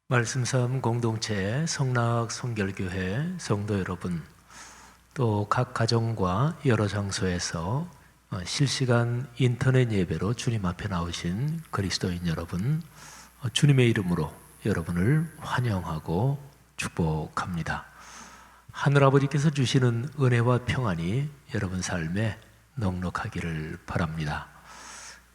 말씀삼 공동체 성락 성결교회 성도 여러분, 또 각 가정과 여러 장소에서 실시간 인터넷 예배로 주님 앞에 나오신 그리스도인 여러분, 주님의 이름으로 여러분을 환영하고 축복합니다. 하늘아버지께서 주시는 은혜와 평안이 여러분 삶에 넉넉하기를 바랍니다.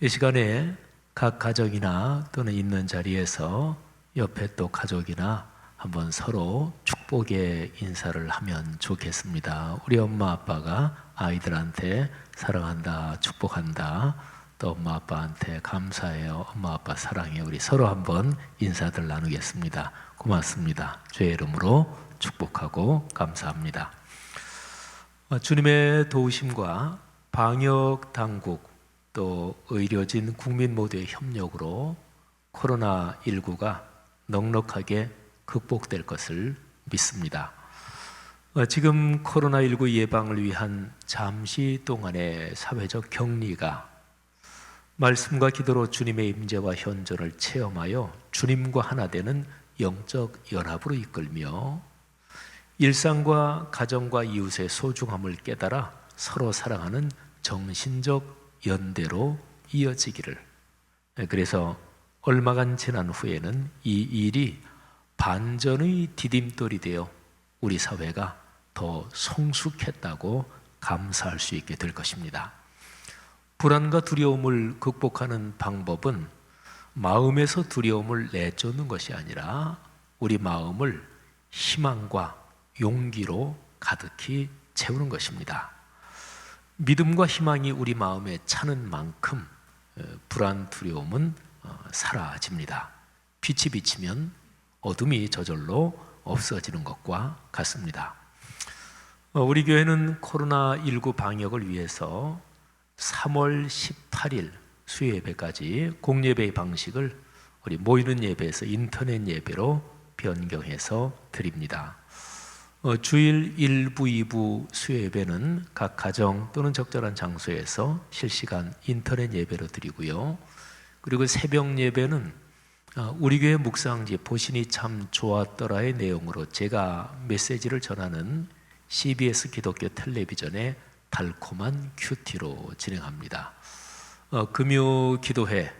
이 시간에 각 가정이나 또는 있는 자리에서 옆에 또 가족이나 한번 서로 축복의 인사를 하면 좋겠습니다. 우리 엄마 아빠가 아이들한테 사랑한다, 축복한다, 또 엄마 아빠한테 감사해요, 엄마 아빠 사랑해요, 우리 서로 한번 인사들 나누겠습니다. 고맙습니다. 주의 이름으로 축복하고 감사합니다. 주님의 도우심과 방역 당국 또 의료진 국민 모두의 협력으로 코로나19가 넉넉하게 극복될 것을 믿습니다. 지금 코로나19 예방을 위한 잠시 동안의 사회적 격리가 말씀과 기도로 주님의 임재와 현존을 체험하여 주님과 하나 되는 영적 연합으로 이끌며 일상과 가정과 이웃의 소중함을 깨달아 서로 사랑하는 정신적 연대로 이어지기를, 그래서 얼마간 지난 후에는 이 일이 반전의 디딤돌이 되어 우리 사회가 더 성숙했다고 감사할 수 있게 될 것입니다. 불안과 두려움을 극복하는 방법은 마음에서 두려움을 내쫓는 것이 아니라 우리 마음을 희망과 용기로 가득히 채우는 것입니다. 믿음과 희망이 우리 마음에 차는 만큼 불안, 두려움은 사라집니다. 빛이 비치면 어둠이 저절로 없어지는 것과 같습니다. 우리 교회는 코로나19 방역을 위해서 3월 18일 수요예배까지 공예배의 방식을 우리 모이는 예배에서 인터넷 예배로 변경해서 드립니다. 주일 1부, 2부 수요예배는 각 가정 또는 적절한 장소에서 실시간 인터넷 예배로 드리고요. 그리고 새벽 예배는 우리 교회 묵상지 보시니 참 좋았더라의 내용으로 제가 메시지를 전하는 CBS 기독교 텔레비전의 달콤한 큐티로 진행합니다. 금요 기도회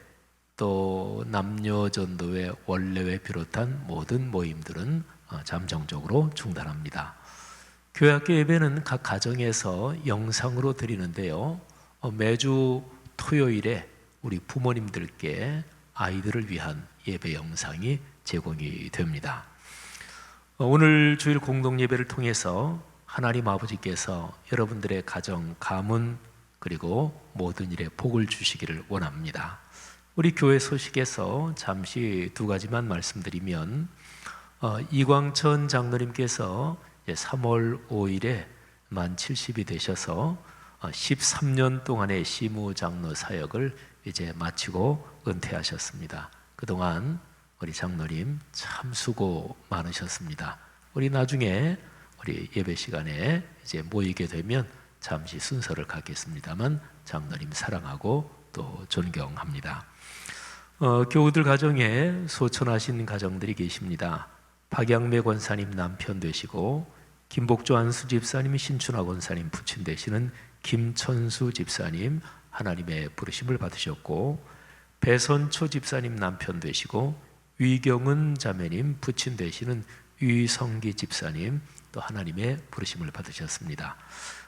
또 남녀 전도회, 원래회 비롯한 모든 모임들은 잠정적으로 중단합니다. 교회학교 예배는 각 가정에서 영상으로 드리는데요, 매주 토요일에 우리 부모님들께 아이들을 위한 예배 영상이 제공이 됩니다. 오늘 주일 공동 예배를 통해서 하나님 아버지께서 여러분들의 가정, 가문 그리고 모든 일에 복을 주시기를 원합니다. 우리 교회 소식에서 잠시 두 가지만 말씀드리면, 이광천 장로님께서 3월 5일에 만 70이 되셔서 13년 동안의 시무장로 사역을 이제 마치고 은퇴하셨습니다. 그동안 우리 장로님 참 수고 많으셨습니다. 우리 나중에 우리 예배 시간에 이제 모이게 되면 잠시 순서를 갖겠습니다만 장로님 사랑하고 또 존경합니다. 교우들 가정에 소천하신 가정들이 계십니다. 박양매 권사님 남편 되시고 김복조 안수 집사님, 신춘하 권사님 부친 되시는 김천수 집사님 하나님의 부르심을 받으셨고, 배선초 집사님 남편 되시고 위경은 자매님 부친 되시는 위성기 집사님 또 하나님의 부르심을 받으셨습니다.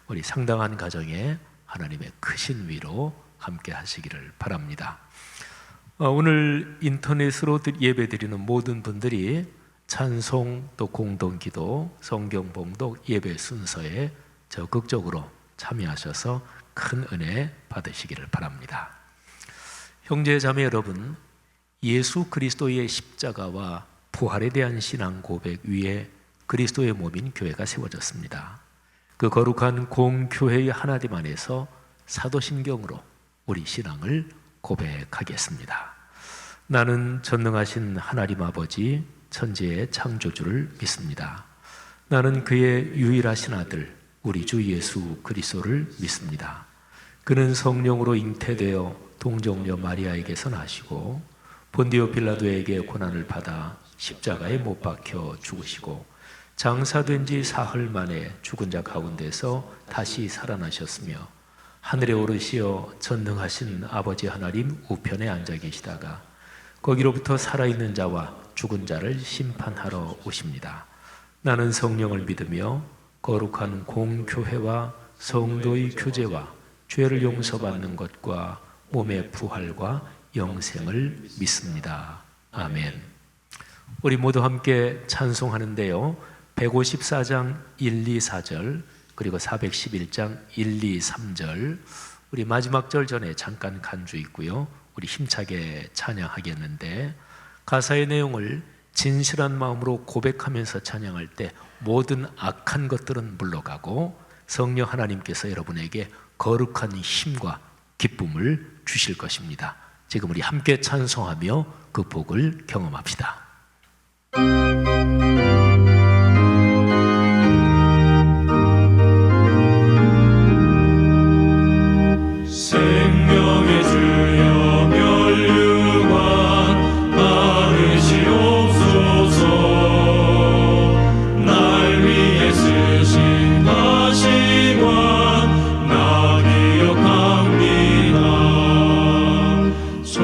우리 상당한 가정에 하나님의 크신 위로 함께 하시기를 바랍니다. 오늘 인터넷으로 예배 드리는 모든 분들이 찬송 또 공동기도, 성경 봉독 예배 순서에 적극적으로 참여하셔서 큰 은혜 받으시기를 바랍니다. 형제 자매 여러분, 예수 그리스도의 십자가와 부활에 대한 신앙 고백 위에 그리스도의 몸인 교회가 세워졌습니다. 그 거룩한 공교회의 하나됨 안에서 사도신경으로 우리 신앙을 고백하겠습니다. 나는 전능하신 하나님 아버지 천지의 창조주를 믿습니다. 나는 그의 유일하신 아들 우리 주 예수 그리스도를 믿습니다. 그는 성령으로 잉태되어 동정녀 마리아에게서 나시고 본디오 빌라도에게 고난을 받아 십자가에 못 박혀 죽으시고 장사된 지 사흘 만에 죽은 자 가운데서 다시 살아나셨으며 하늘에 오르시어 전능하신 아버지 하나님 우편에 앉아 계시다가 거기로부터 살아있는 자와 죽은 자를 심판하러 오십니다. 나는 성령을 믿으며 거룩한 공교회와 성도의 교제와 죄를 용서받는 것과 몸의 부활과 영생을 믿습니다. 아멘. 우리 모두 함께 찬송하는데요, 154장 1, 2, 4절 그리고 411장 1, 2, 3절 우리 마지막 절 전에 잠깐 간주 있고요, 우리 힘차게 찬양하겠는데, 가사의 내용을 진실한 마음으로 고백하면서 찬양할 때 모든 악한 것들은 물러가고 성령 하나님께서 여러분에게 거룩한 힘과 기쁨을 주실 것입니다. 지금 우리 함께 찬송하며 그 복을 경험합시다. 생명의 주여 멸류관 받으시옵소서. 날 위해 쓰신 가시관 나 기억합니다. 저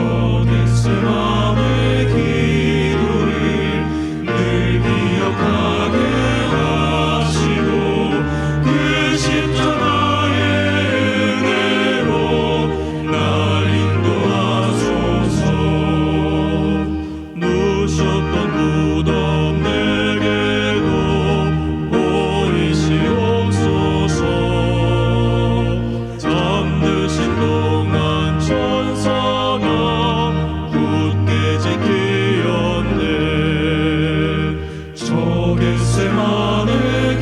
겟세마네 기도를 늘 기억하게 하시고 그 십자가의 날 인도하소서. 누셨던 무덤 내게도 보이시옵소서. 잠드신 동안 천사가 굳게 지키었네. 저 겟세마네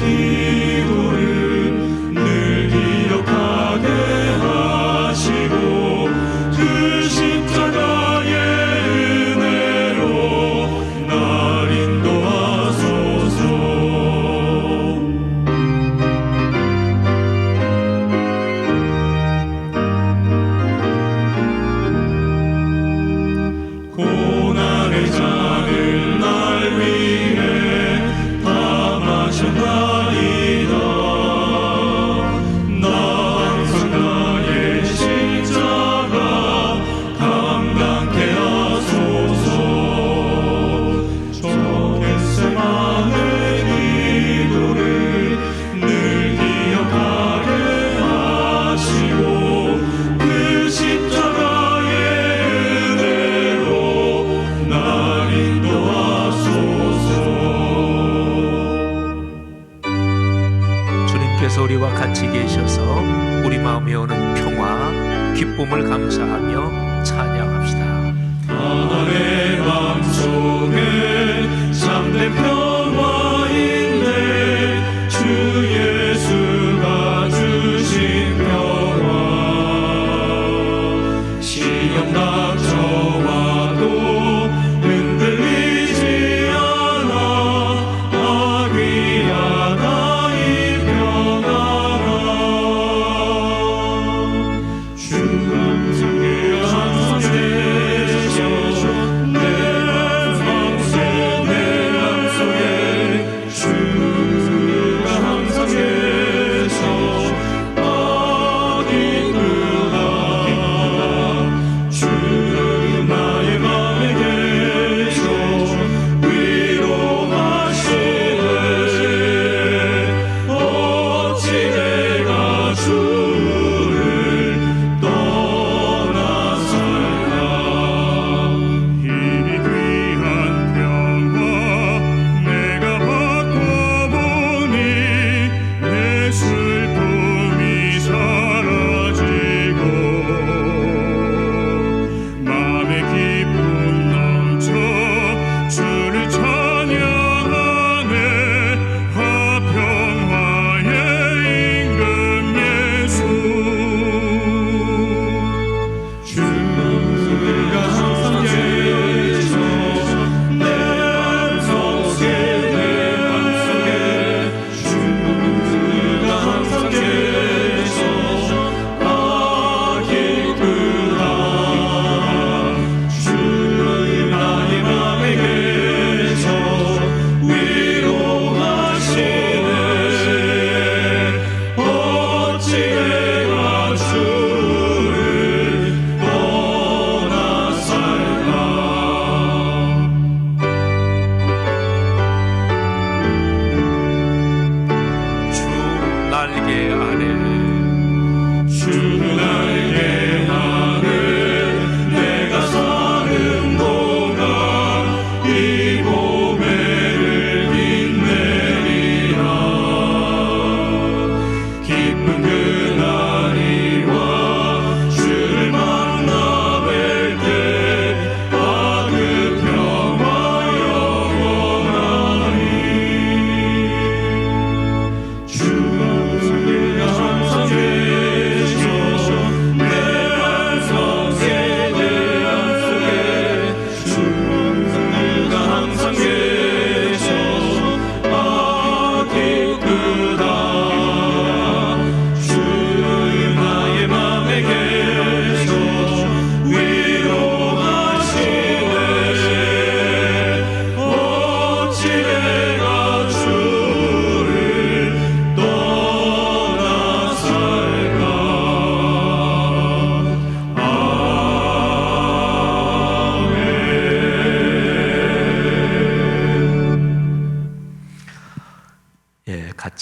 기도를 늘 기억하게 하시고 그 십자가의 은혜로 날 인도하소서. 고난의 잔을 날 위해 다 마셨나이다. 나 항상 나의 십자가 감당케 하소서. 저 겟세마네 기도를 늘 기억하게 하시고 그 십자가의 은혜로 날 인도하소서. 주님께서 우리와 같이 계셔서 우리 마음에 오는 평화, 기쁨을 감사하며 찬양합시다. 하늘의 맘속에 참된 평화인데 주 예수가 주신 평화. 시험 닥쳐와도 흔들리지 않아. 아귀하다 이 평안아. 주 항상 귀한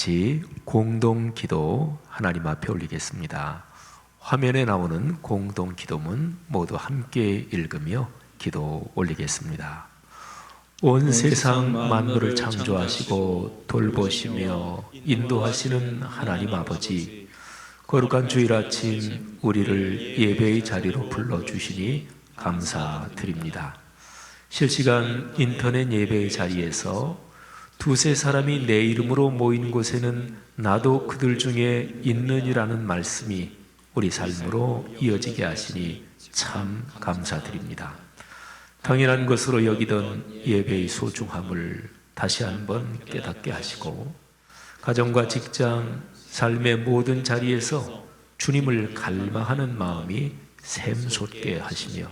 같이 공동 기도 하나님 앞에 올리겠습니다. 화면에 나오는 공동 기도문 모두 함께 읽으며 기도 올리겠습니다. 온 세상 만물을 창조하시고 돌보시며 인도하시는 하나님 아버지, 거룩한 주일 아침 우리를 예배의 자리로 불러주시니 감사드립니다. 실시간 인터넷 예배의 자리에서 두세 사람이 내 이름으로 모인 곳에는 나도 그들 중에 있느니라는 말씀이 우리 삶으로 이어지게 하시니 참 감사드립니다. 당연한 것으로 여기던 예배의 소중함을 다시 한번 깨닫게 하시고, 가정과 직장, 삶의 모든 자리에서 주님을 갈망하는 마음이 샘솟게 하시며,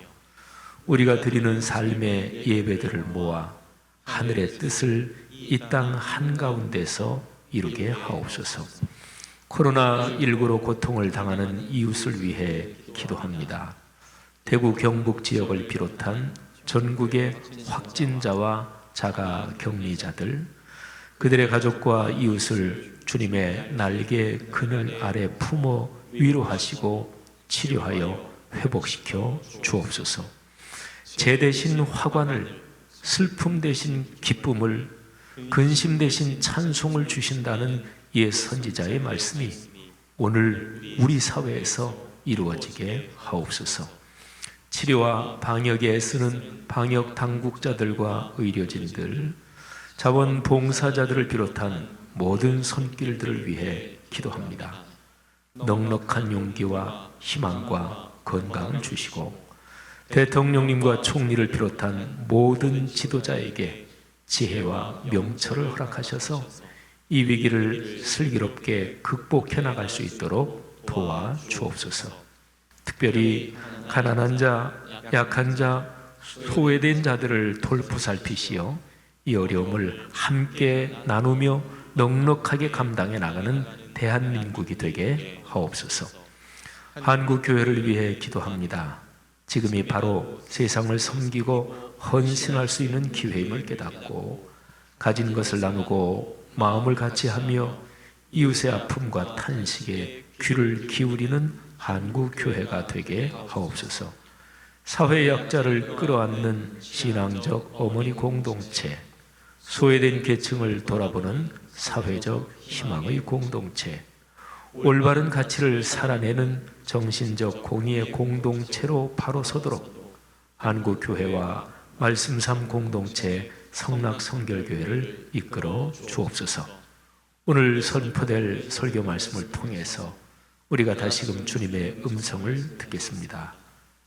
우리가 드리는 삶의 예배들을 모아 하늘의 뜻을 이 땅 한가운데서 이루게 하옵소서. 코로나19로 고통을 당하는 이웃을 위해 기도합니다. 대구 경북 지역을 비롯한 전국의 확진자와 자가 격리자들, 그들의 가족과 이웃을 주님의 날개 그늘 아래 품어 위로하시고 치료하여 회복시켜 주옵소서. 재 대신 화관을, 슬픔 대신 기쁨을, 근심 대신 찬송을 주신다는 옛 선지자의 말씀이 오늘 우리 사회에서 이루어지게 하옵소서. 치료와 방역에 애쓰는 방역 당국자들과 의료진들, 자원봉사자들을 비롯한 모든 손길들을 위해 기도합니다. 넉넉한 용기와 희망과 건강을 주시고, 대통령님과 총리를 비롯한 모든 지도자에게 지혜와 명철을 허락하셔서 이 위기를 슬기롭게 극복해 나갈 수 있도록 도와주옵소서. 특별히 가난한 자, 약한 자, 소외된 자들을 돌보 살피시어 이 어려움을 함께 나누며 넉넉하게 감당해 나가는 대한민국이 되게 하옵소서. 한국교회를 위해 기도합니다. 지금이 바로 세상을 섬기고 헌신할 수 있는 기회임을 깨닫고, 가진 것을 나누고 마음을 같이 하며 이웃의 아픔과 탄식에 귀를 기울이는 한국교회가 되게 하옵소서. 사회 약자를 끌어안는 신앙적 어머니 공동체, 소외된 계층을 돌아보는 사회적 희망의 공동체, 올바른 가치를 살아내는 정신적 공의의 공동체로 바로 서도록 한국교회와 말씀삼 공동체 성락성결교회를 이끌어 주옵소서. 오늘 선포될 설교 말씀을 통해서 우리가 다시금 주님의 음성을 듣겠습니다.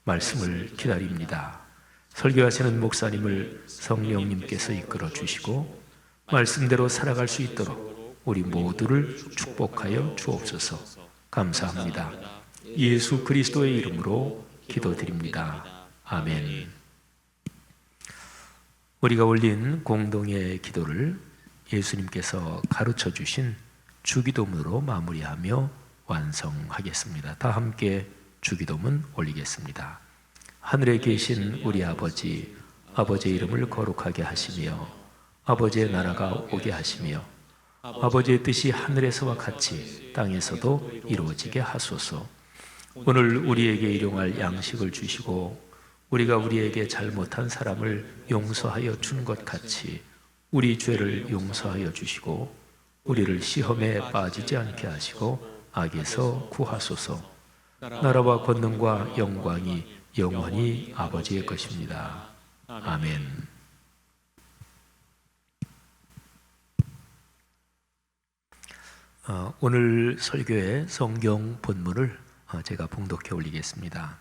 말씀을 기다립니다. 설교하시는 목사님을 성령님께서 이끌어 주시고 말씀대로 살아갈 수 있도록 우리 모두를 축복하여 주옵소서. 감사합니다. 예수 그리스도의 이름으로 기도드립니다. 아멘. 우리가 올린 공동의 기도를 예수님께서 가르쳐 주신 주기도문으로 마무리하며 완성하겠습니다. 다 함께 주기도문 올리겠습니다. 하늘에 계신 우리 아버지, 아버지의 이름을 거룩하게 하시며 아버지의 나라가 오게 하시며 아버지의 뜻이 하늘에서와 같이 땅에서도 이루어지게 하소서. 오늘 우리에게 일용할 양식을 주시고 우리가 우리에게 잘못한 사람을 용서하여 준 것 같이 우리 죄를 용서하여 주시고 우리를 시험에 빠지지 않게 하시고 악에서 구하소서. 나라와 권능과 영광이 영원히 아버지의 것입니다. 아멘. 오늘 설교의 성경 본문을 제가 봉독해 올리겠습니다.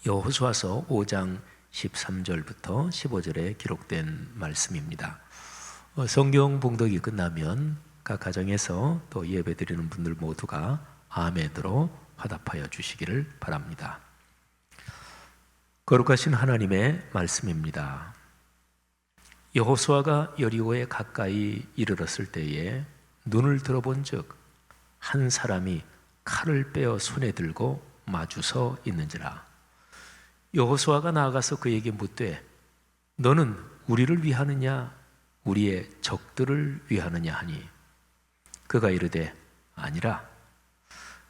여호수아서 5장 13절부터 15절에 기록된 말씀입니다. 성경 봉독이 끝나면 각 가정에서 또 예배드리는 분들 모두가 아멘으로 화답하여 주시기를 바랍니다. 거룩하신 하나님의 말씀입니다. 여호수아가 여리고에 가까이 이르렀을 때에 눈을 들어본 즉 한 사람이 칼을 빼어 손에 들고 마주서 있는지라. 여호수아가 나아가서 그에게 묻되 너는 우리를 위하느냐 우리의 적들을 위하느냐 하니 그가 이르되 아니라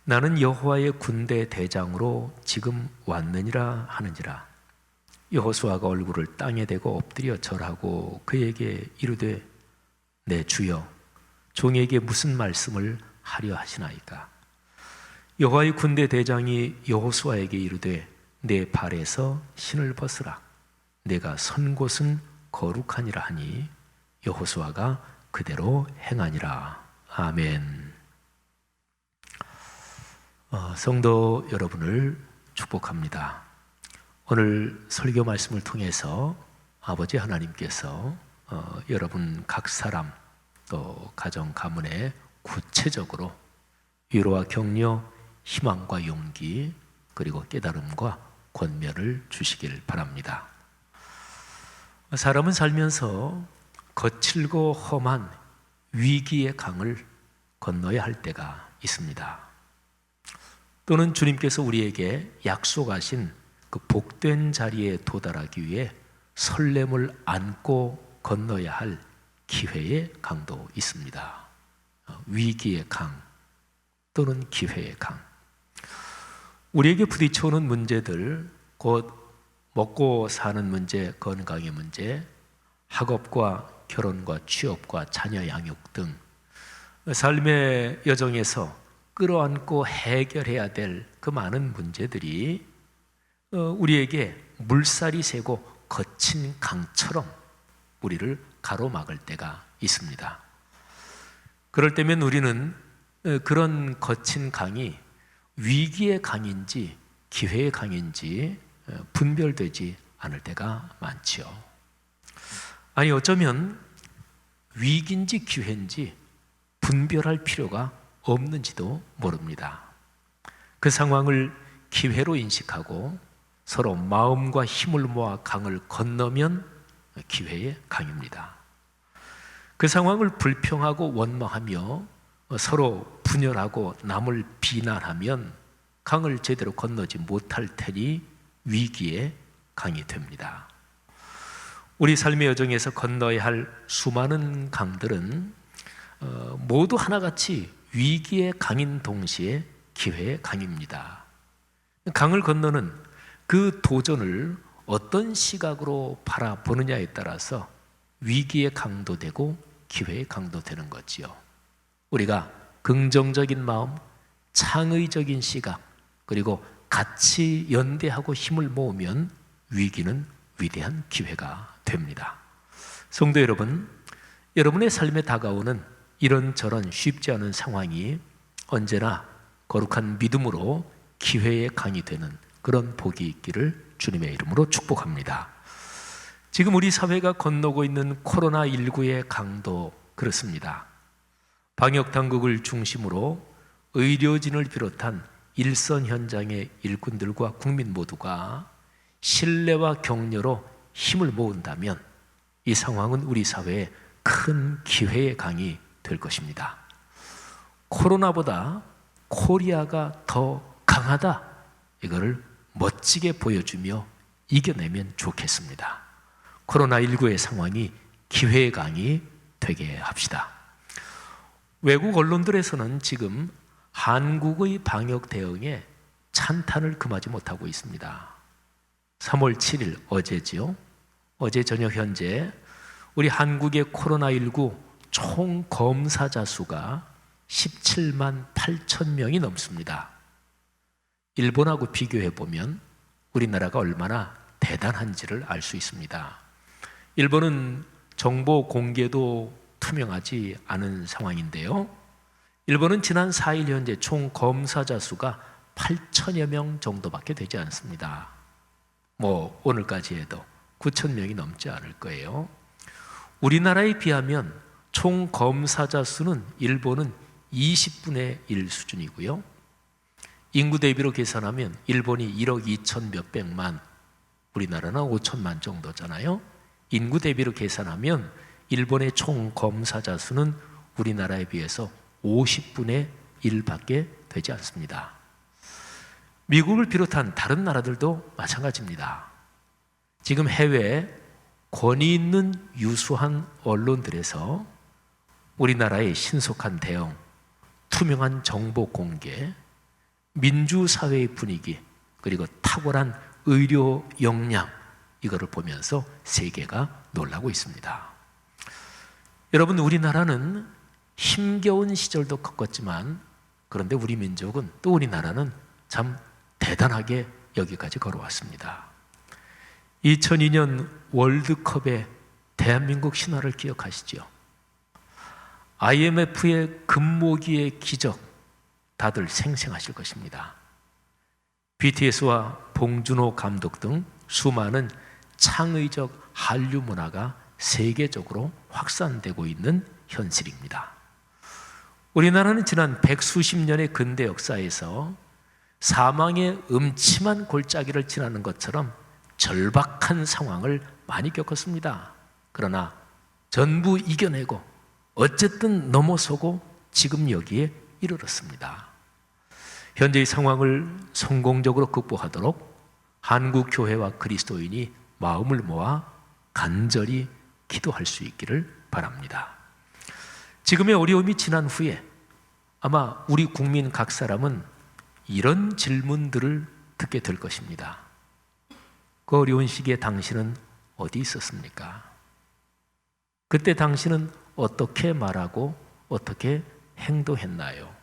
나는 여호와의 군대 대장으로 지금 왔느니라 하는지라. 여호수아가 얼굴을 땅에 대고 엎드려 절하고 그에게 이르되 내 주여 종에게 무슨 말씀을 하려 하시나이까. 여호와의 군대 대장이 여호수아에게 이르되 내 발에서 신을 벗으라. 내가 선 곳은 거룩하니라 하니 여호수아가 그대로 행하니라. 아멘. 성도 여러분을 축복합니다. 오늘 설교 말씀을 통해서 아버지 하나님께서 여러분 각 사람 또 가정 가문에 구체적으로 위로와 격려, 희망과 용기 그리고 깨달음과 권면을 주시길 바랍니다. 사람은 살면서 거칠고 험한 위기의 강을 건너야 할 때가 있습니다. 또는 주님께서 우리에게 약속하신 그 복된 자리에 도달하기 위해 설렘을 안고 건너야 할 기회의 강도 있습니다. 위기의 강 또는 기회의 강. 우리에게 부딪혀오는 문제들, 곧 먹고 사는 문제, 건강의 문제, 학업과 결혼과 취업과 자녀 양육 등 삶의 여정에서 끌어안고 해결해야 될 그 많은 문제들이 우리에게 물살이 새고 거친 강처럼 우리를 가로막을 때가 있습니다. 그럴 때면 우리는 그런 거친 강이 위기의 강인지 기회의 강인지 분별되지 않을 때가 많지요. 아니 어쩌면 위기인지 기회인지 분별할 필요가 없는지도 모릅니다. 그 상황을 기회로 인식하고 서로 마음과 힘을 모아 강을 건너면 기회의 강입니다. 그 상황을 불평하고 원망하며 서로 분열하고 남을 비난하면 강을 제대로 건너지 못할 테니 위기의 강이 됩니다. 우리 삶의 여정에서 건너야 할 수많은 강들은 모두 하나같이 위기의 강인 동시에 기회의 강입니다. 강을 건너는 그 도전을 어떤 시각으로 바라보느냐에 따라서 위기의 강도 되고 기회의 강도 되는 거지요. 우리가 긍정적인 마음, 창의적인 시각, 그리고 같이 연대하고 힘을 모으면 위기는 위대한 기회가 됩니다. 성도 여러분, 여러분의 삶에 다가오는 이런저런 쉽지 않은 상황이 언제나 거룩한 믿음으로 기회의 강이 되는 그런 복이 있기를 주님의 이름으로 축복합니다. 지금 우리 사회가 건너고 있는 코로나19의 강도 그렇습니다. 방역당국을 중심으로 의료진을 비롯한 일선 현장의 일꾼들과 국민 모두가 신뢰와 격려로 힘을 모은다면 이 상황은 우리 사회에 큰 기회의 강이 될 것입니다. 코로나보다 코리아가 더 강하다, 이거를 멋지게 보여주며 이겨내면 좋겠습니다. 코로나19의 상황이 기회의 강이 되게 합시다. 외국 언론들에서는 지금 한국의 방역 대응에 찬탄을 금하지 못하고 있습니다. 3월 7일 어제지요. 어제 저녁 현재 우리 한국의 코로나19 총 검사자 수가 17만 8천 명이 넘습니다. 일본하고 비교해 보면 우리나라가 얼마나 대단한지를 알 수 있습니다. 일본은 정보 공개도 투명하지 않은 상황인데요. 일본은 지난 4일 현재 총 검사자 수가 8천여 명 정도밖에 되지 않습니다. 오늘까지 해도 9천 명이 넘지 않을 거예요. 우리나라에 비하면 총 검사자 수는 일본은 20분의 1 수준이고요. 인구 대비로 계산하면 일본이 1억 2천 몇백만, 우리나라는 5천만 정도잖아요. 인구 대비로 계산하면 일본의 총 검사자 수는 우리나라에 비해서 50분의 1밖에 되지 않습니다. 미국을 비롯한 다른 나라들도 마찬가지입니다. 지금 해외 권위 있는 유수한 언론들에서 우리나라의 신속한 대응, 투명한 정보 공개, 민주사회의 분위기, 그리고 탁월한 의료 역량, 이거를 보면서 세계가 놀라고 있습니다. 여러분, 우리나라는 힘겨운 시절도 겪었지만, 그런데 우리 민족은, 또 우리나라는 참 대단하게 여기까지 걸어왔습니다. 2002년 월드컵의 대한민국 신화를 기억하시죠? IMF의 금모기의 기적, 다들 생생하실 것입니다. BTS와 봉준호 감독 등 수많은 창의적 한류 문화가 세계적으로 확산되고 있는 현실입니다. 우리나라는 지난 백수십 년의 근대 역사에서 사망의 음침한 골짜기를 지나는 것처럼 절박한 상황을 많이 겪었습니다. 그러나 전부 이겨내고 어쨌든 넘어서고 지금 여기에 이르렀습니다. 현재의 상황을 성공적으로 극복하도록 한국교회와 그리스도인이 마음을 모아 간절히 기도할 수 있기를 바랍니다. 지금의 어려움이 지난 후에 아마 우리 국민 각 사람은 이런 질문들을 듣게 될 것입니다. 그 어려운 시기에 당신은 어디 있었습니까? 그때 당신은 어떻게 말하고 어떻게 행동했나요?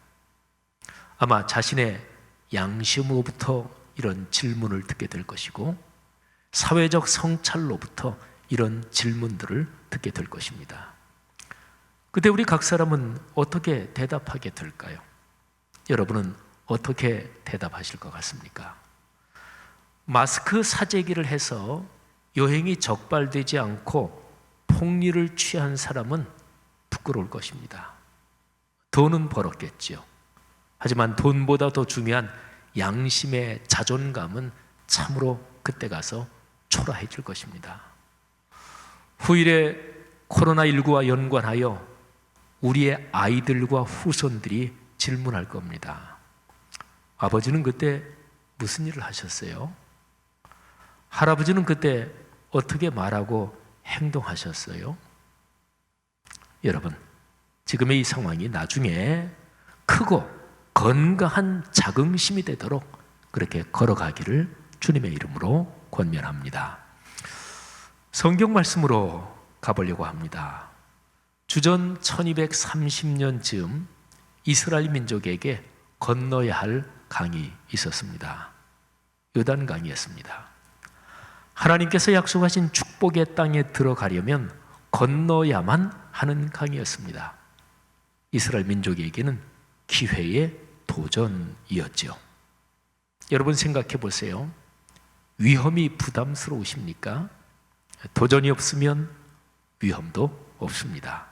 아마 자신의 양심으로부터 이런 질문을 듣게 될 것이고, 사회적 성찰로부터 이런 질문들을 듣게 될 것입니다. 그때 우리 각 사람은 어떻게 대답하게 될까요? 여러분은 어떻게 대답하실 것 같습니까? 마스크 사재기를 해서 여행이 적발되지 않고 폭리를 취한 사람은 부끄러울 것입니다. 돈은 벌었겠죠. 하지만 돈보다 더 중요한 양심의 자존감은 참으로 그때 가서 초라해질 것입니다. 후일에 코로나19와 연관하여 우리의 아이들과 후손들이 질문할 겁니다. 아버지는 그때 무슨 일을 하셨어요? 할아버지는 그때 어떻게 말하고 행동하셨어요? 여러분, 지금의 이 상황이 나중에 크고 건강한 자긍심이 되도록 그렇게 걸어가기를 주님의 이름으로 권면합니다. 성경 말씀으로 가보려고 합니다. 주전 1230년쯤 이스라엘 민족에게 건너야 할 강이 있었습니다. 요단강이었습니다. 하나님께서 약속하신 축복의 땅에 들어가려면 건너야만 하는 강이었습니다. 이스라엘 민족에게는 기회의 도전이었죠. 여러분 생각해 보세요. 위험이 부담스러우십니까? 도전이 없으면 위험도 없습니다.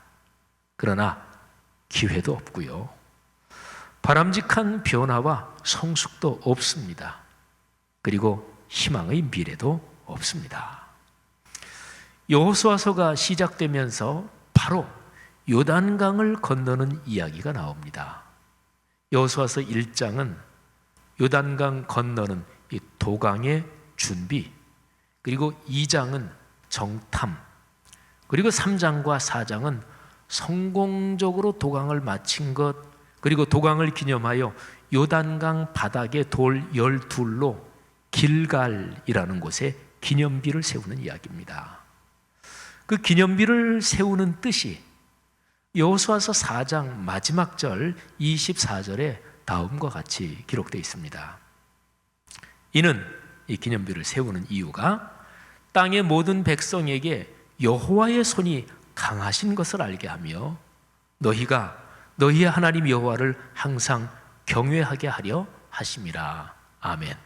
그러나 기회도 없고요. 바람직한 변화와 성숙도 없습니다. 그리고 희망의 미래도 없습니다. 여호수아서가 시작되면서 바로 요단강을 건너는 이야기가 나옵니다. 여호수아서 1장은 요단강 건너는 이 도강의 준비, 그리고 2장은 정탐, 그리고 3장과 4장은 성공적으로 도강을 마친 것, 그리고 도강을 기념하여 요단강 바닥에 돌 12로 길갈이라는 곳에 기념비를 세우는 이야기입니다. 그 기념비를 세우는 뜻이 여호수아서 4장 마지막 절 24절에 다음과 같이 기록되어 있습니다. 이는 이 기념비를 세우는 이유가 땅의 모든 백성에게 여호와의 손이 강하신 것을 알게 하며 너희가 너희의 하나님 여호와를 항상 경외하게 하려 하심이라. 아멘.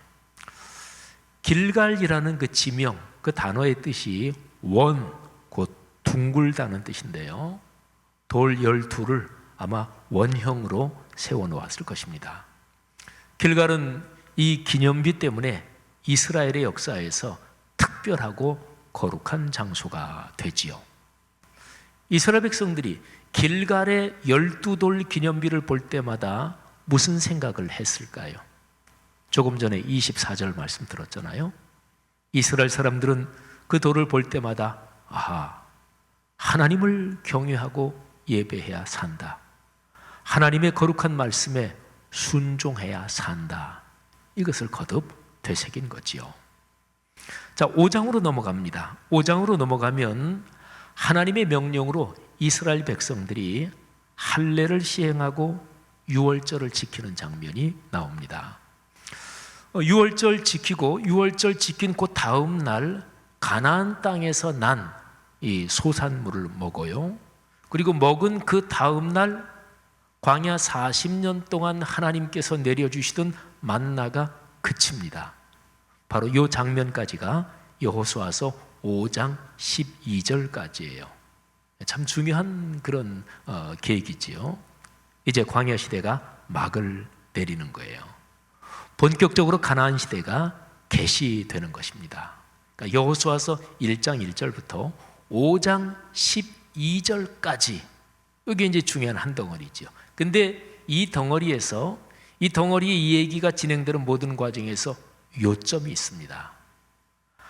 길갈이라는 그 지명, 그 단어의 뜻이 원, 곧 둥글다는 뜻인데요. 돌 12를 아마 원형으로 세워놓았을 것입니다. 길갈은 이 기념비 때문에 이스라엘의 역사에서 특별하고 거룩한 장소가 되지요. 이스라엘 백성들이 길갈의 12돌 기념비를 볼 때마다 무슨 생각을 했을까요? 조금 전에 24절 말씀 들었잖아요. 이스라엘 사람들은 그 돌을 볼 때마다 아하, 하나님을 경외하고 예배해야 산다. 하나님의 거룩한 말씀에 순종해야 산다. 이것을 거듭 되새긴 거지요. 자, 5장으로 넘어갑니다. 5장으로 넘어가면 하나님의 명령으로 이스라엘 백성들이 할례를 시행하고 유월절을 지키는 장면이 나옵니다. 유월절 지키고 유월절 지킨 그 다음 날 가나안 땅에서 난 이 소산물을 먹어요. 그리고 먹은 그 다음 날 광야 40년 동안 하나님께서 내려주시던 만나가 그칩니다. 바로 이 장면까지가 여호수아서 5장 12절까지예요. 참 중요한 그런 계획이지요. 이제 광야 시대가 막을 내리는 거예요. 본격적으로 가나안 시대가 개시되는 것입니다. 그러니까 여호수아서 1장 1절부터 5장 12절까지 이게 이제 중요한 한 덩어리죠. 근데 이 덩어리에서 이 덩어리의 이 얘기가 진행되는 모든 과정에서 요점이 있습니다.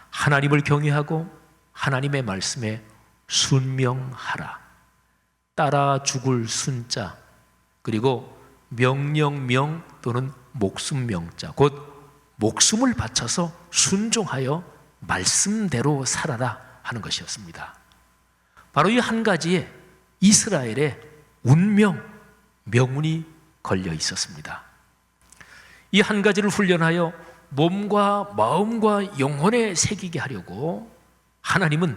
하나님을 경외하고 하나님의 말씀에 순명하라. 따라 죽을 순자, 그리고 명령명 또는 목숨명자, 곧 목숨을 바쳐서 순종하여 말씀대로 살아라 하는 것이었습니다. 바로 이 한 가지에 이스라엘의 운명, 명운이 걸려 있었습니다. 이 한 가지를 훈련하여 몸과 마음과 영혼에 새기게 하려고 하나님은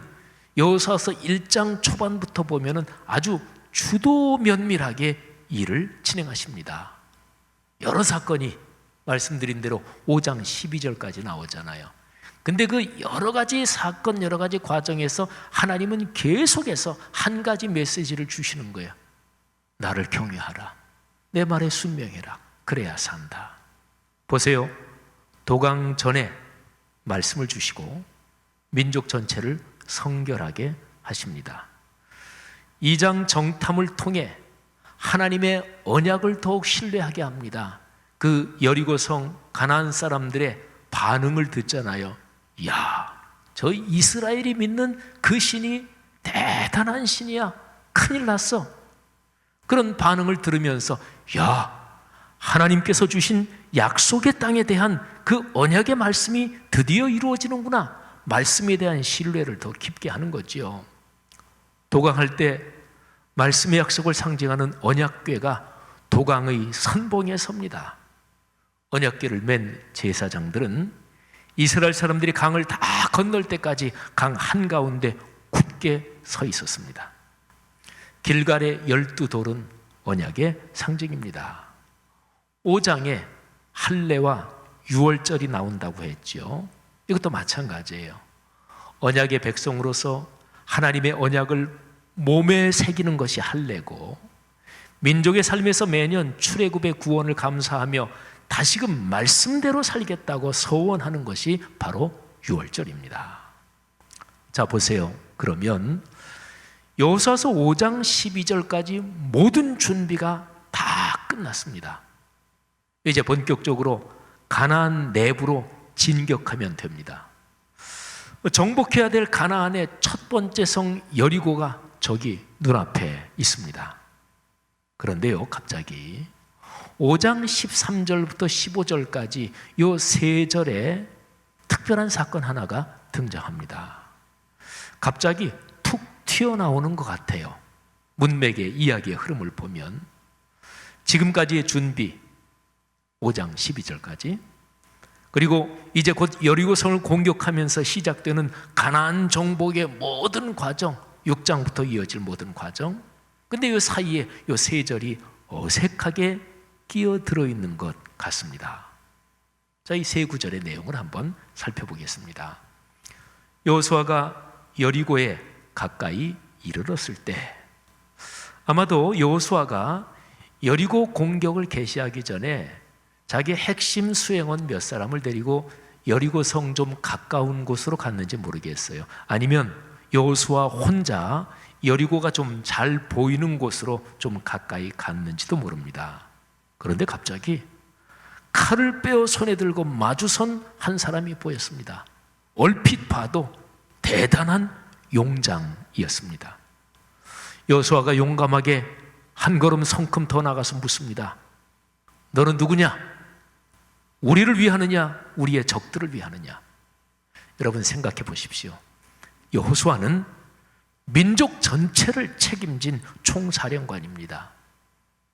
여호수아서 1장 초반부터 보면은 아주 주도 면밀하게 일을 진행하십니다. 여러 사건이 말씀드린 대로 5장 12절까지 나오잖아요. 근데 그 여러 가지 사건, 여러 가지 과정에서 하나님은 계속해서 한 가지 메시지를 주시는 거예요. 나를 경외하라. 내 말에 순명해라. 그래야 산다. 보세요. 도강 전에 말씀을 주시고 민족 전체를 성결하게 하십니다. 2장 정탐을 통해 하나님의 언약을 더욱 신뢰하게 합니다. 그 여리고성 가나안 사람들의 반응을 듣잖아요. 야, 저 이스라엘이 믿는 그 신이 대단한 신이야. 큰일 났어. 그런 반응을 들으면서 야, 하나님께서 주신 약속의 땅에 대한 그 언약의 말씀이 드디어 이루어지는구나. 말씀에 대한 신뢰를 더 깊게 하는 거지요. 도강할 때 말씀의 약속을 상징하는 언약궤가 도강의 선봉에 섭니다. 언약궤를 맨 제사장들은 이스라엘 사람들이 강을 다 건널 때까지 강 한가운데 굳게 서 있었습니다. 길갈의 12돌은 언약의 상징입니다. 5장에 할례와 유월절이 나온다고 했죠. 이것도 마찬가지예요. 언약의 백성으로서 하나님의 언약을 몸에 새기는 것이 할례고, 민족의 삶에서 매년 출애굽의 구원을 감사하며 다시금 말씀대로 살겠다고 서원하는 것이 바로 유월절입니다. 자, 보세요. 그러면 여호수아서 5장 12절까지 모든 준비가 다 끝났습니다. 이제 본격적으로 가나안 내부로 진격하면 됩니다. 정복해야 될 가나안의 첫 번째 성 여리고가 저기 눈앞에 있습니다. 그런데요, 갑자기 5장 13절부터 15절까지 요 세 절에 특별한 사건 하나가 등장합니다. 갑자기 툭 튀어나오는 것 같아요. 문맥의 이야기의 흐름을 보면 지금까지의 준비 5장 12절까지, 그리고 이제 곧 여리고성을 공격하면서 시작되는 가나안 정복의 모든 과정, 6장부터 이어질 모든 과정, 근데 이 사이에 이 세 절이 어색하게 끼어들어 있는 것 같습니다. 자, 이 세 구절의 내용을 한번 살펴보겠습니다. 여호수아가 여리고에 가까이 이르렀을 때, 아마도 여호수아가 여리고 공격을 개시하기 전에 자기 핵심 수행원 몇 사람을 데리고 여리고 성 좀 가까운 곳으로 갔는지 모르겠어요. 아니면 여호수아 혼자 여리고가 좀 잘 보이는 곳으로 좀 가까이 갔는지도 모릅니다. 그런데 갑자기 칼을 빼어 손에 들고 마주선 한 사람이 보였습니다. 얼핏 봐도 대단한 용장이었습니다. 여호수아가 용감하게 한 걸음 성큼 더 나가서 묻습니다. 너는 누구냐? 우리를 위하느냐? 우리의 적들을 위하느냐? 여러분 생각해 보십시오. 여호수아는 민족 전체를 책임진 총사령관입니다.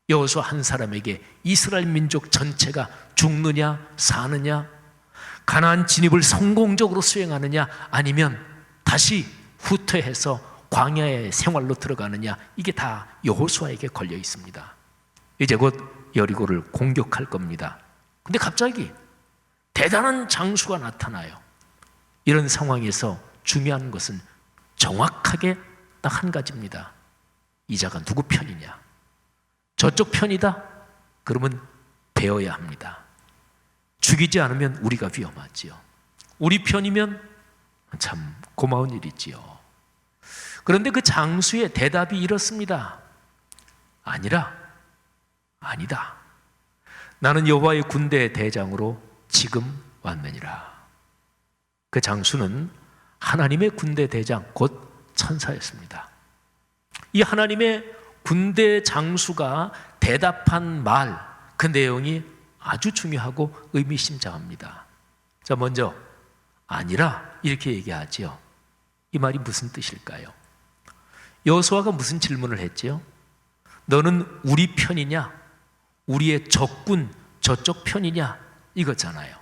여호수아 한 사람에게 이스라엘 민족 전체가 죽느냐 사느냐, 가나안 진입을 성공적으로 수행하느냐, 아니면 다시 후퇴해서 광야의 생활로 들어가느냐, 이게 다 여호수아에게 걸려 있습니다. 이제 곧 여리고를 공격할 겁니다. 근데 갑자기 대단한 장수가 나타나요. 이런 상황에서 중요한 것은 정확하게 딱 한 가지입니다. 이 자가 누구 편이냐? 저쪽 편이다? 그러면 베어야 합니다. 죽이지 않으면 우리가 위험하지요. 우리 편이면 참 고마운 일이지요. 그런데 그 장수의 대답이 이렇습니다. 아니다. 나는 여호와의 군대의 대장으로 지금 왔느니라. 그 장수는 하나님의 군대 대장, 곧 천사였습니다. 이 하나님의 군대 장수가 대답한 말, 그 내용이 아주 중요하고 의미심장합니다. 자, 먼저 아니라 이렇게 얘기하지요. 이 말이 무슨 뜻일까요? 여호수아가 무슨 질문을 했지요? 너는 우리 편이냐? 우리의 적군 저쪽 편이냐? 이거잖아요.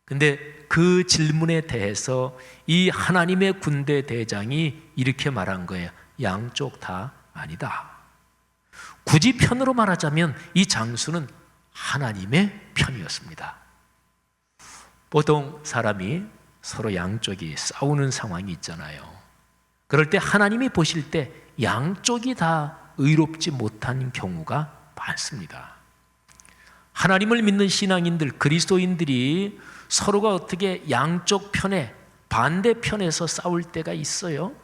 근데 그 질문에 대해서 이 하나님의 군대 대장이 이렇게 말한 거예요. 양쪽 다 아니다. 굳이 편으로 말하자면 이 장수는 하나님의 편이었습니다. 보통 사람이 서로 양쪽이 싸우는 상황이 있잖아요. 그럴 때 하나님이 보실 때 양쪽이 다 의롭지 못한 경우가 많습니다. 하나님을 믿는 신앙인들, 그리스도인들이 서로가 어떻게 양쪽 편에, 반대편에서 싸울 때가 있어요.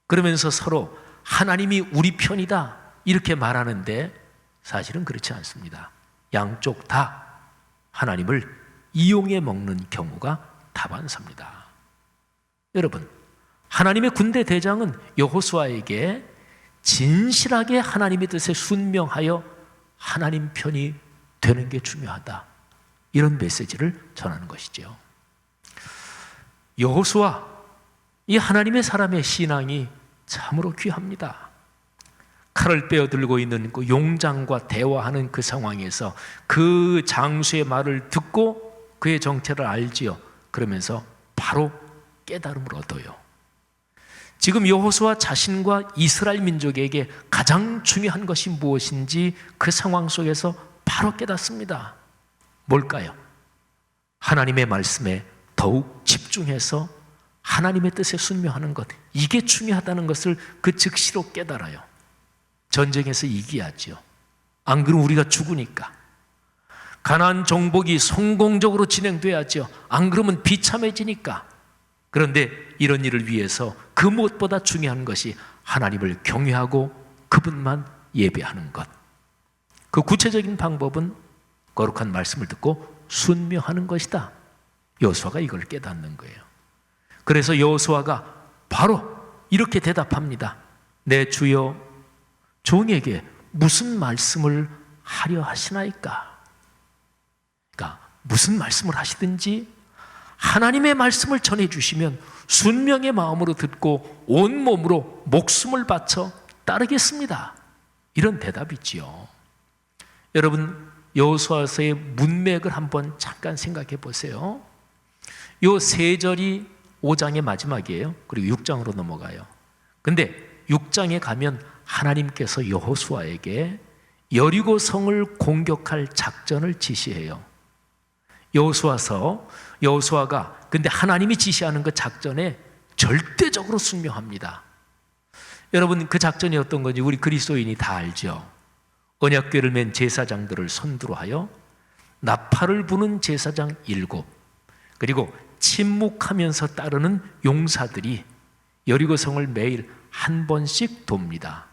그러면서 서로 하나님이 우리 편이다 이렇게 말하는데 사실은 그렇지 않습니다. 양쪽 다 하나님을 이용해 먹는 경우가 다반사입니다. 여러분, 하나님의 군대 대장은 여호수아에게 진실하게 하나님의 뜻에 순명하여 하나님 편이 되는 게 중요하다, 이런 메시지를 전하는 것이죠. 여호수아, 이 하나님의 사람의 신앙이 참으로 귀합니다. 칼을 빼어들고 있는 그 용장과 대화하는 그 상황에서 그 장수의 말을 듣고 그의 정체를 알지요. 그러면서 바로 깨달음을 얻어요. 지금 여호수아 자신과 이스라엘 민족에게 가장 중요한 것이 무엇인지 그 상황 속에서 바로 깨닫습니다. 뭘까요? 하나님의 말씀에 더욱 집중해서 하나님의 뜻에 순명하는 것, 이게 중요하다는 것을 그 즉시로 깨달아요. 전쟁에서 이겨야지요. 안 그러면 우리가 죽으니까. 가나안 정복이 성공적으로 진행돼야지요. 안 그러면 비참해지니까. 그런데 이런 일을 위해서 그 무엇보다 중요한 것이 하나님을 경외하고 그분만 예배하는 것. 그 구체적인 방법은 거룩한 말씀을 듣고 순명하는 것이다. 여호수아가 이걸 깨닫는 거예요. 그래서 여호수아가 바로 이렇게 대답합니다. 내 주여, 종에게 무슨 말씀을 하려 하시나이까? 그러니까 무슨 말씀을 하시든지 하나님의 말씀을 전해주시면 순명의 마음으로 듣고 온몸으로 목숨을 바쳐 따르겠습니다. 이런 대답이지요. 여러분, 여호수아서의 문맥을 한번 잠깐 생각해 보세요. 요 세 절이 5장의 마지막이에요. 그리고 6장으로 넘어가요. 근데 6장에 가면 하나님께서 여호수아에게 여리고 성을 공격할 작전을 지시해요. 여호수아가 근데 하나님이 지시하는 그 작전에 절대적으로 순명합니다. 여러분, 그 작전이 어떤 건지 우리 그리스도인이 다 알죠. 언약궤를 맨 제사장들을 선두로 하여 나팔을 부는 제사장 7, 그리고 침묵하면서 따르는 용사들이 여리고성을 매일 한 번씩 돕니다.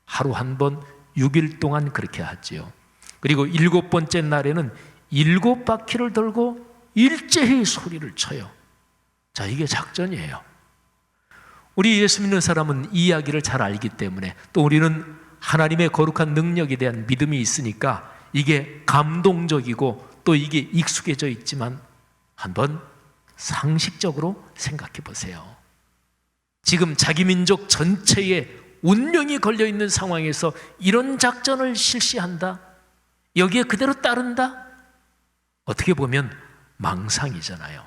하루 한 번 6일 동안 그렇게 하지요. 그리고 7번째 날에는 7바퀴를 돌고 일제히 소리를 쳐요. 자, 이게 작전이에요. 우리 예수 믿는 사람은 이 이야기를 잘 알기 때문에, 또 우리는 하나님의 거룩한 능력에 대한 믿음이 있으니까 이게 감동적이고 또 이게 익숙해져 있지만 한번 상식적으로 생각해 보세요. 지금 자기 민족 전체의 운명이 걸려있는 상황에서 이런 작전을 실시한다? 여기에 그대로 따른다? 어떻게 보면 망상이잖아요.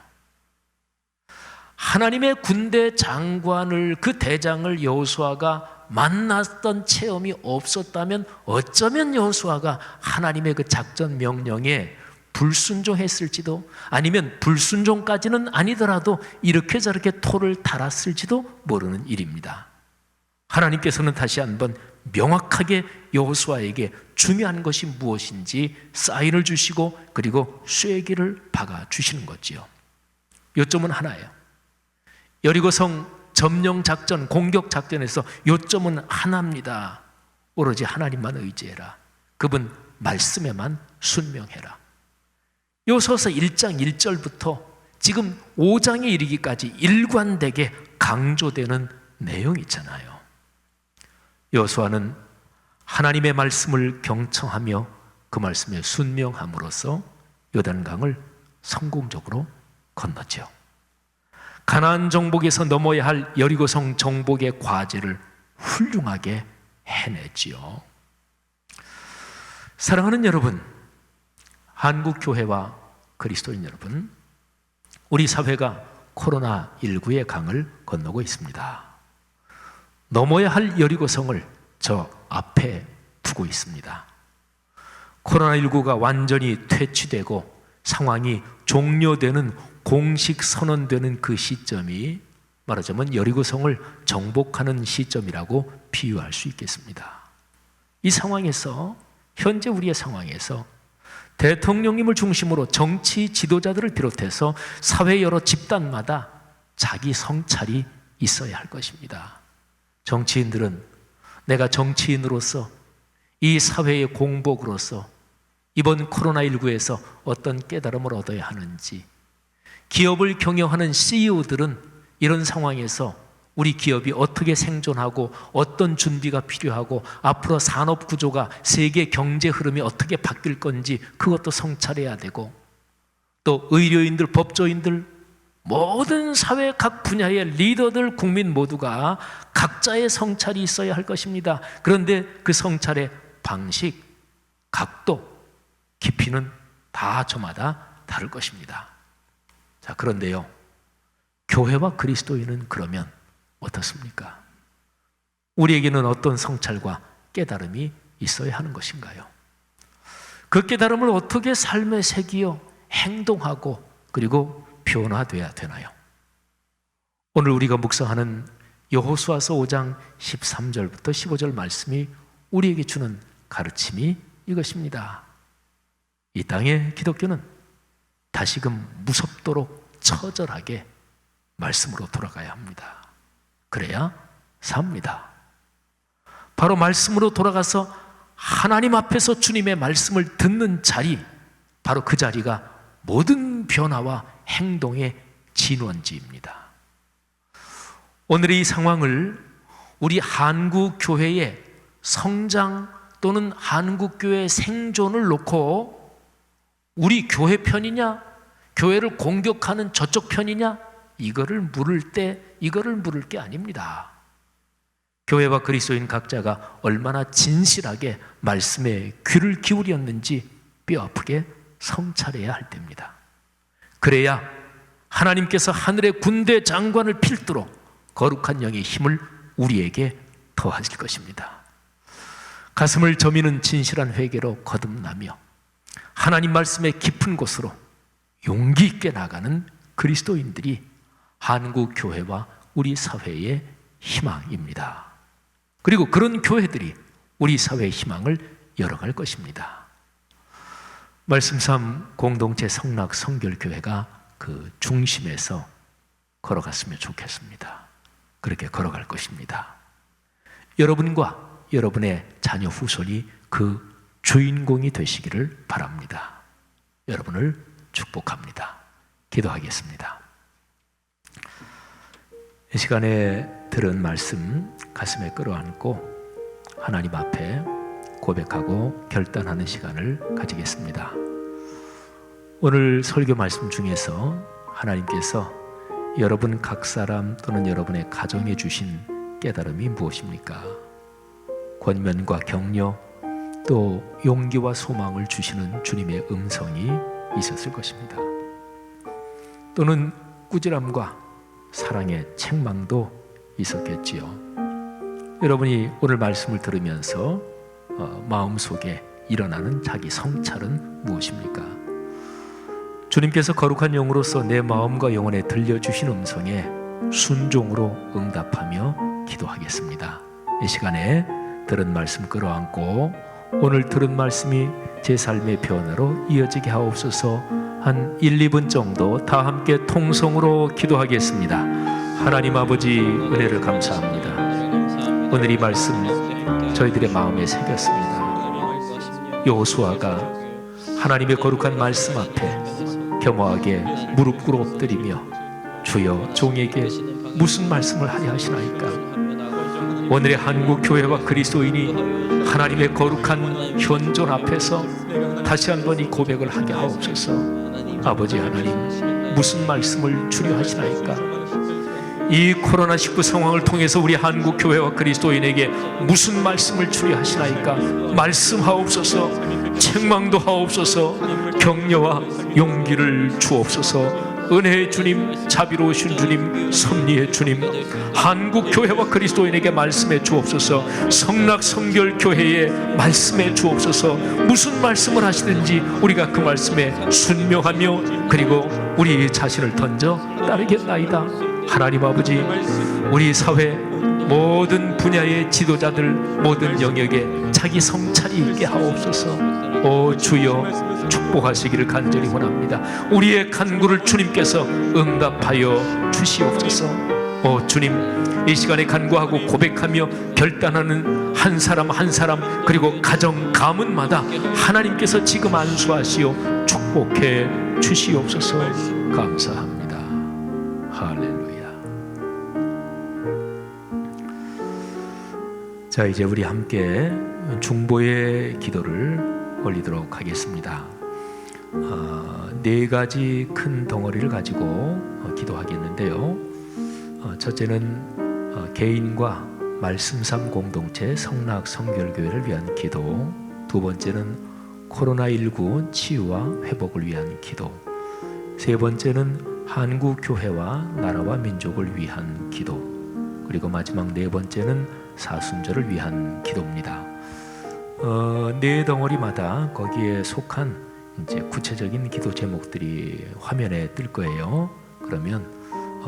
하나님의 군대 장관을, 그 대장을 여호수아가 만났던 체험이 없었다면 어쩌면 여호수아가 하나님의 그 작전 명령에 불순종했을지도, 아니면 불순종까지는 아니더라도 이렇게 저렇게 토를 달았을지도 모르는 일입니다. 하나님께서는 다시 한번 명확하게 여호수아에게 중요한 것이 무엇인지 사인을 주시고 그리고 쐐기를 박아 주시는 거지요. 요점은 하나예요. 여리고성 점령 작전, 공격 작전에서 요점은 하나입니다. 오로지 하나님만 의지해라. 그분 말씀에만 순명해라. 여호수아서 1장 1절부터 지금 5장에 이르기까지 일관되게 강조되는 내용이 있잖아요. 여호수아는 하나님의 말씀을 경청하며 그 말씀에 순명함으로써 요단강을 성공적으로 건너죠. 가나안 정복에서 넘어야 할 여리고성 정복의 과제를 훌륭하게 해냈지요. 사랑하는 여러분, 한국 교회와 그리스도인 여러분, 우리 사회가 코로나19의 강을 건너고 있습니다. 넘어야 할 여리고성을 저 앞에 두고 있습니다. 코로나19가 완전히 퇴치되고 상황이 종료되는, 공식 선언되는 그 시점이 말하자면 여리고성을 정복하는 시점이라고 비유할 수 있겠습니다. 이 상황에서, 현재 우리의 상황에서 대통령님을 중심으로 정치 지도자들을 비롯해서 사회 여러 집단마다 자기 성찰이 있어야 할 것입니다. 정치인들은 내가 정치인으로서, 이 사회의 공복으로서 이번 코로나19에서 어떤 깨달음을 얻어야 하는지, 기업을 경영하는 CEO들은 이런 상황에서 우리 기업이 어떻게 생존하고 어떤 준비가 필요하고 앞으로 산업 구조가, 세계 경제 흐름이 어떻게 바뀔 건지 그것도 성찰해야 되고, 또 의료인들, 법조인들, 모든 사회 각 분야의 리더들, 국민 모두가 각자의 성찰이 있어야 할 것입니다. 그런데 그 성찰의 방식, 각도, 깊이는 다 저마다 다를 것입니다. 자, 그런데요, 교회와 그리스도인은 그러면 어떻습니까? 우리에게는 어떤 성찰과 깨달음이 있어야 하는 것인가요? 그 깨달음을 어떻게 삶에 새기어 행동하고 그리고 변화돼야 되나요? 오늘 우리가 묵상하는 여호수아서 5장 13절부터 15절 말씀이 우리에게 주는 가르침이 이것입니다. 이 땅의 기독교는 다시금 무섭도록 처절하게 말씀으로 돌아가야 합니다. 그래야 삽니다. 바로 말씀으로 돌아가서 하나님 앞에서 주님의 말씀을 듣는 자리, 바로 그 자리가 모든 변화와 행동의 진원지입니다. 오늘의 이 상황을 우리 한국교회의 성장 또는 한국교회의 생존을 놓고 우리 교회 편이냐, 교회를 공격하는 저쪽 편이냐, 이거를 물을 게 아닙니다. 교회와 그리스도인 각자가 얼마나 진실하게 말씀에 귀를 기울였는지 뼈아프게 성찰해야 할 때입니다. 그래야 하나님께서 하늘의 군대 장관을 필두로 거룩한 영의 힘을 우리에게 더하실 것입니다. 가슴을 저미는 진실한 회개로 거듭나며 하나님 말씀의 깊은 곳으로 용기 있게 나가는 그리스도인들이 한국 교회와 우리 사회의 희망입니다. 그리고 그런 교회들이 우리 사회의 희망을 열어갈 것입니다. 말씀 삼 공동체 성락 성결교회가 그 중심에서 걸어갔으면 좋겠습니다. 그렇게 걸어갈 것입니다. 여러분과 여러분의 자녀 후손이 그 주인공이 되시기를 바랍니다. 여러분을 축복합니다. 기도하겠습니다. 이 시간에 들은 말씀 가슴에 끌어안고 하나님 앞에 고백하고 결단하는 시간을 가지겠습니다. 오늘 설교 말씀 중에서 하나님께서 여러분 각 사람 또는 여러분의 가정에 주신 깨달음이 무엇입니까? 권면과 격려 또 용기와 소망을 주시는 주님의 음성이 있었을 것입니다. 또는 꾸지람과 사랑의 책망도 있었겠지요. 여러분이 오늘 말씀을 들으면서 마음속에 일어나는 자기 성찰은 무엇입니까? 주님께서 거룩한 영으로서 내 마음과 영혼에 들려주신 음성에 순종으로 응답하며 기도하겠습니다. 이 시간에 들은 말씀 끌어안고 오늘 들은 말씀이 제 삶의 변화로 이어지게 하옵소서. 한 1, 2분 정도 다 함께 통성으로 기도하겠습니다. 하나님 아버지 은혜를 감사합니다. 오늘 이 말씀 저희들의 마음에 새겼습니다. 여호수아가 하나님의 거룩한 말씀 앞에 겸허하게 무릎 꿇어 엎드리며 주여 종에게 무슨 말씀을 하려 하시나이까? 오늘의 한국 교회와 그리스도인이 하나님의 거룩한 현존 앞에서 다시 한번 이 고백을 하게 하옵소서. 아버지 하나님, 무슨 말씀을 주려 하시나이까? 이 코로나19 상황을 통해서 우리 한국 교회와 그리스도인에게 무슨 말씀을 주려 하시나이까? 말씀하옵소서. 책망도 하옵소서. 격려와 용기를 주옵소서. 은혜의 주님, 자비로우신 주님, 섭리의 주님, 한국 교회와 그리스도인에게 말씀해 주옵소서. 성락 성결교회에 말씀해 주옵소서. 무슨 말씀을 하시든지 우리가 그 말씀에 순명하며 그리고 우리 자신을 던져 따르겠나이다. 하나님 아버지, 우리 사회 모든 분야의 지도자들 모든 영역에 자기 성찰이 있게 하옵소서. 오 주여, 축복하시기를 간절히 원합니다. 우리의 간구를 주님께서 응답하여 주시옵소서. 오 주님, 이 시간에 간구하고 고백하며 결단하는 한 사람 한 사람 그리고 가정 가문마다 하나님께서 지금 안수하시어 축복해 주시옵소서. 감사합니다. 할렐루야. 자, 이제 우리 함께 중보의 기도를 올리도록 하겠습니다. 네 가지 큰 덩어리를 가지고 기도하겠는데요. 첫째는 개인과 말씀삼 공동체 성락 성결교회를 위한 기도, 두 번째는 코로나19 치유와 회복을 위한 기도, 세 번째는 한국 교회와 나라와 민족을 위한 기도, 그리고 마지막 네 번째는 사순절을 위한 기도입니다. 네 덩어리마다 거기에 속한 이제 구체적인 기도 제목들이 화면에 뜰 거예요. 그러면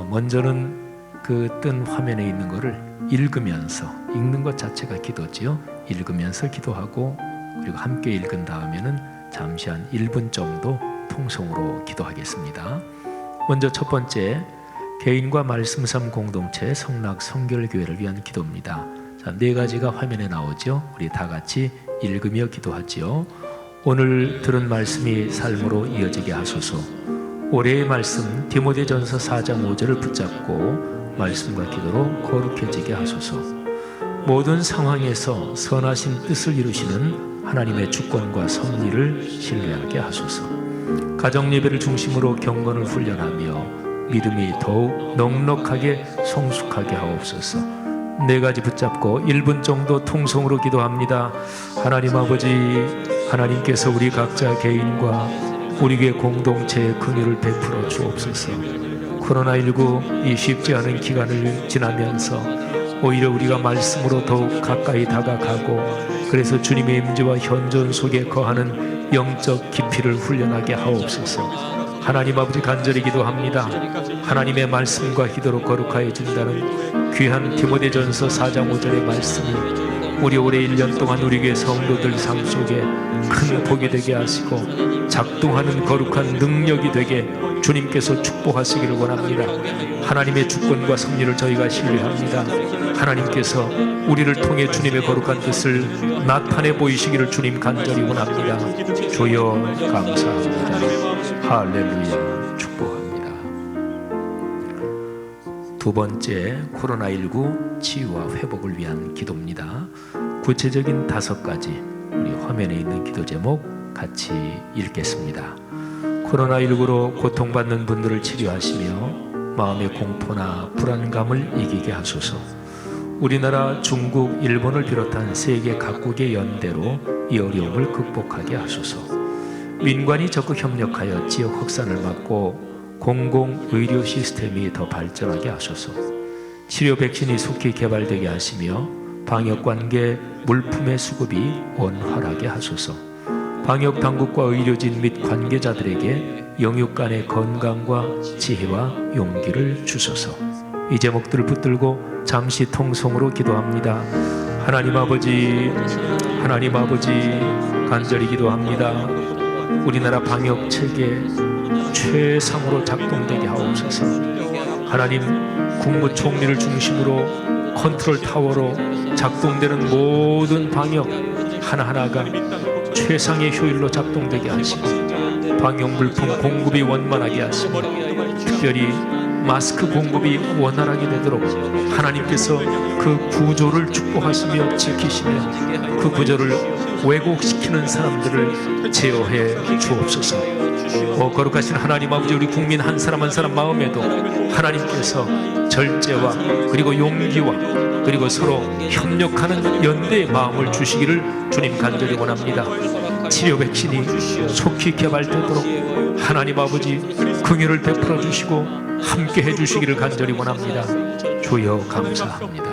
먼저는 그 뜬 화면에 있는 거를 읽으면서, 읽는 것 자체가 기도지요. 읽으면서 기도하고 그리고 함께 읽은 다음에는 잠시 한 1분 정도 통성으로 기도하겠습니다. 먼저 첫 번째, 개인과 말씀삼 공동체 성락 성결교회를 위한 기도입니다. 자, 네 가지가 화면에 나오죠. 우리 다 같이 읽으며 기도하지요. 오늘 들은 말씀이 삶으로 이어지게 하소서. 올해의 말씀 디모데전서 4장 5절을 붙잡고 말씀과 기도로 거룩해지게 하소서. 모든 상황에서 선하신 뜻을 이루시는 하나님의 주권과 섭리를 신뢰하게 하소서. 가정 예배를 중심으로 경건을 훈련하며 믿음이 더욱 넉넉하게 성숙하게 하옵소서. 네 가지 붙잡고 1분 정도 통성으로 기도합니다. 하나님 아버지, 하나님께서 우리 각자 개인과 우리 교회 공동체에 긍휼을 베풀어 주옵소서. 코로나19 이 쉽지 않은 기간을 지나면서 오히려 우리가 말씀으로 더욱 가까이 다가가고 그래서 주님의 임재와 현존 속에 거하는 영적 깊이를 훈련하게 하옵소서. 하나님 아버지, 간절히 기도합니다. 하나님의 말씀과 기도로 거룩하여진다는 귀한 디모데전서 4장 5절의 말씀이 우리 올해 1년 동안 우리 교회 성도들 삶 속에 큰 복이 되게 하시고 작동하는 거룩한 능력이 되게 주님께서 축복하시기를 원합니다. 하나님의 주권과 섭리를 저희가 신뢰합니다. 하나님께서 우리를 통해 주님의 거룩한 뜻을 나타내 보이시기를 주님 간절히 원합니다. 주여 감사합니다. 할렐루야. 축복합니다. 두 번째, 코로나19 치유와 회복을 위한 기도입니다. 구체적인 5가지 우리 화면에 있는 기도 제목 같이 읽겠습니다. 코로나19로 고통받는 분들을 치료하시며 마음의 공포나 불안감을 이기게 하소서. 우리나라, 중국, 일본을 비롯한 세계 각국의 연대로 이 어려움을 극복하게 하소서. 민관이 적극 협력하여 지역 확산을 막고 공공의료 시스템이 더 발전하게 하소서. 치료 백신이 속히 개발되게 하시며 방역관계 물품의 수급이 원활하게 하소서. 방역당국과 의료진 및 관계자들에게 영육 간의 건강과 지혜와 용기를 주소서. 이 제목들을 붙들고 잠시 통성으로 기도합니다. 하나님 아버지, 하나님 아버지, 간절히 기도합니다. 우리나라 방역 체계 최상으로 작동되게 하옵소서. 하나님, 국무총리를 중심으로 컨트롤 타워로 작동되는 모든 방역 하나하나가 최상의 효율로 작동되게 하시고 방역 물품 공급이 원만하게 하시고 특별히 마스크 공급이 원활하게 되도록 하나님께서 그 구조를 축복하시며 지키시며 그 구조를 왜곡시키는 사람들을 제어해 주옵소서. 거룩하신 하나님 아버지, 우리 국민 한 사람 한 사람 마음에도 하나님께서 절제와 그리고 용기와 그리고 서로 협력하는 연대의 마음을 주시기를 주님 간절히 원합니다. 치료 백신이 속히 개발되도록 하나님 아버지 긍휼을 베풀어 주시고 함께 해주시기를 간절히 원합니다. 주여 감사합니다.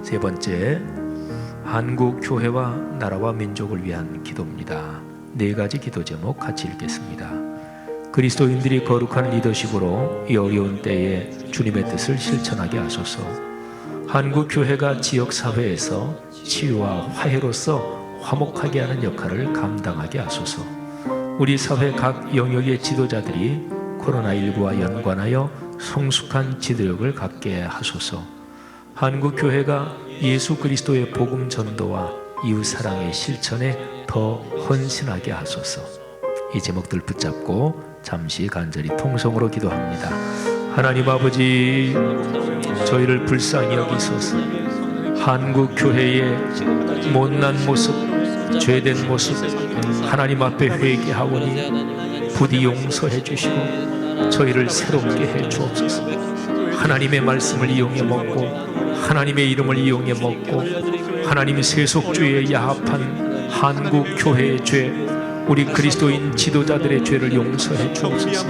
세 번째, 한국 교회와 나라와 민족을 위한 기도입니다. 4가지 기도 제목 같이 읽겠습니다. 그리스도인들이 거룩한 리더십으로 이 어려운 때에 주님의 뜻을 실천하게 하소서. 한국 교회가 지역 사회에서 치유와 화해로서 화목하게 하는 역할을 감당하게 하소서. 우리 사회 각 영역의 지도자들이 코로나19와 연관하여 성숙한 지도력을 갖게 하소서. 한국 교회가 예수 그리스도의 복음 전도와 이웃 사랑의 실천에 더 헌신하게 하소서. 이 제목들 붙잡고 잠시 간절히 통성으로 기도합니다. 하나님 아버지, 저희를 불쌍히 여기소서. 한국 교회의 못난 모습, 죄된 모습 하나님 앞에 회개하오니 부디 용서해 주시고 저희를 새롭게 해 주옵소서. 하나님의 말씀을 이용해 먹고 하나님의 이름을 이용해 먹고 하나님의 세속주의에 야합한 한국 교회의 죄, 우리 그리스도인 지도자들의 죄를 용서해 주옵소서.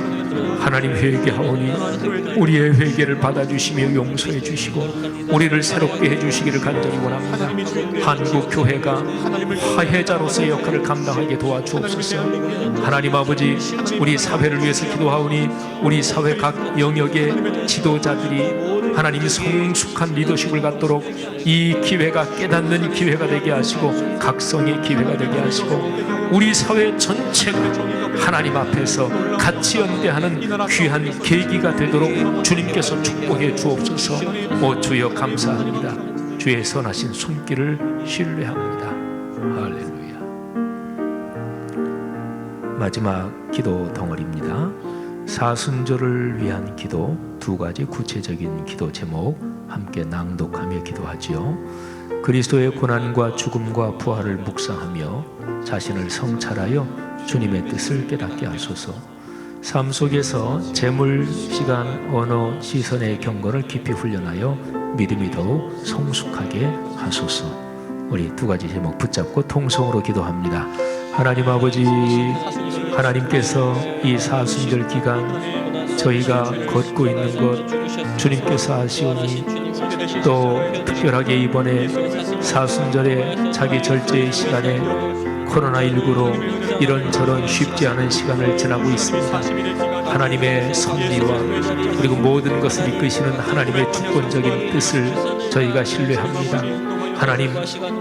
하나님, 회개하오니 우리의 회개를 받아주시며 용서해 주시고 우리를 새롭게 해주시기를 간절히 원합니다. 한국 교회가 화해자로서의 역할을 감당하게 도와주옵소서. 하나님 아버지, 우리 사회를 위해서 기도하오니 우리 사회 각 영역의 지도자들이 하나님이 성숙한 리더십을 갖도록 이 기회가 깨닫는 기회가 되게 하시고 각성의 기회가 되게 하시고 우리 사회 전체가 하나님 앞에서 같이 연대하는 귀한 계기가 되도록 주님께서 축복해 주옵소서. 주여 감사합니다. 주의 선하신 손길을 신뢰합니다. 할렐루야. 마지막 기도 덩어리입니다. 사순절을 위한 기도, 2가지 구체적인 기도 제목 함께 낭독하며 기도하지요. 그리스도의 고난과 죽음과 부활을 묵상하며 자신을 성찰하여 주님의 뜻을 깨닫게 하소서. 삶 속에서 재물, 시간, 언어, 시선의 경건을 깊이 훈련하여 믿음이 더욱 성숙하게 하소서. 우리 2가지 제목 붙잡고 통성으로 기도합니다. 하나님 아버지, 하나님께서 이 사순절 기간 저희가 걷고 있는 것 주님께서 아시오니 또 특별하게 이번에 사순절에 자기 절제의 시간에 코로나19로 이런저런 쉽지 않은 시간을 지나고 있습니다. 하나님의 섭리와 그리고 모든 것을 이끄시는 하나님의 주권적인 뜻을 저희가 신뢰합니다. 하나님,